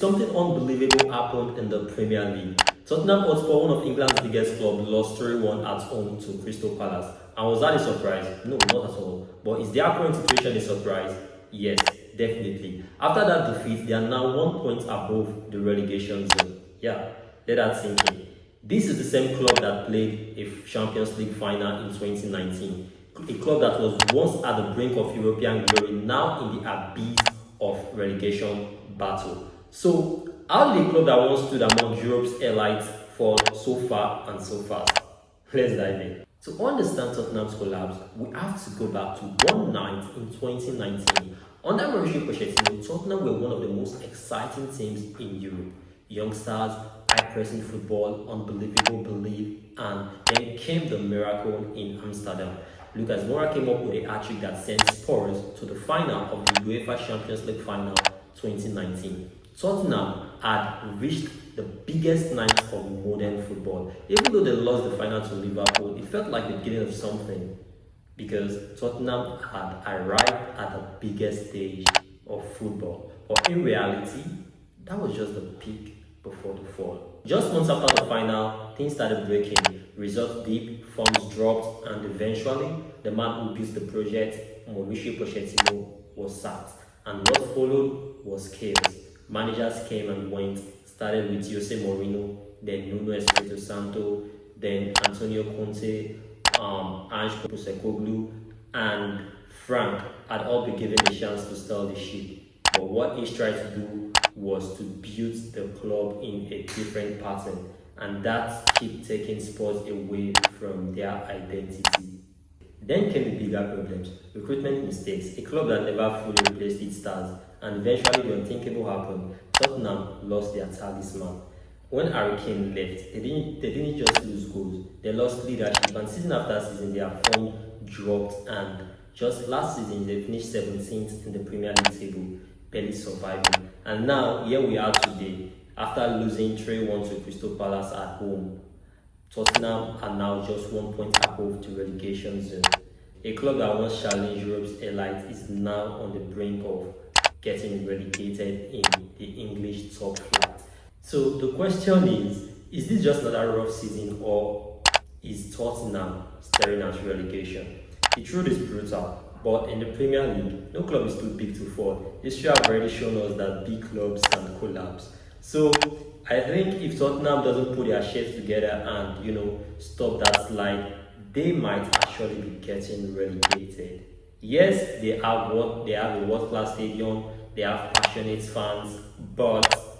Something unbelievable happened in the Premier League. Tottenham Hotspur, one of England's biggest clubs, lost 3-1 at home to Crystal Palace. And was that a surprise? No, not at all. But is their current situation a surprise? Yes, definitely. After that defeat, they are now 1 point above the relegation zone. Yeah, let that sink in. This is the same club that played a Champions League final in 2019. A club that was once at the brink of European glory, now in the abyss of relegation battle. So, how did a club that once stood among Europe's elites fall so far and so fast? Let's dive in. To understand Tottenham's collapse, we have to go back to one night in 2019. Under Mauricio Pochettino, Tottenham were one of the most exciting teams in Europe. Youngsters, high-pressing football, unbelievable belief, and then came the miracle in Amsterdam. Lucas Moura came up with a hat-trick that sent Spurs to the final of the UEFA Champions League final 2019. Tottenham had reached the biggest night of modern football. Even though they lost the final to Liverpool, it felt like the beginning of something because Tottenham had arrived at the biggest stage of football. But in reality, that was just the peak before the fall. Just months after the final, things started breaking. Results dipped, forms dropped, and eventually, the man who built the project, Mauricio Pochettino, was sacked. And what followed was chaos. Managers came and went, started with Jose Mourinho, then Nuno Espirito Santo, then Antonio Conte, Ange Postecoglou, and Frank had all been given a chance to steer the ship. But what he tried to do was to build the club in a different pattern, and that kept taking Spurs away from their identity. Then came the bigger problems, recruitment mistakes, a club that never fully replaced its stars, and eventually the unthinkable happened. Tottenham lost their talisman. When Harry Kane left, they didn't just lose goals, they lost leadership, and season after season their form dropped, and just last season they finished 17th in the Premier League table, barely surviving. And now, here we are today, after losing 3-1 to Crystal Palace at home. Tottenham are now just 1 point above the relegation zone. A club that once challenged Europe's elite is now on the brink of getting relegated in the English top flight. So the question is this just another rough season, or is Tottenham staring at relegation? The truth is brutal, but in the Premier League, no club is too big to fall. History have already shown us that big clubs can collapse. So I think if Tottenham doesn't put their shit together and stop that slide, they might actually be getting relegated. Yes, they have a world-class stadium, they have passionate fans, but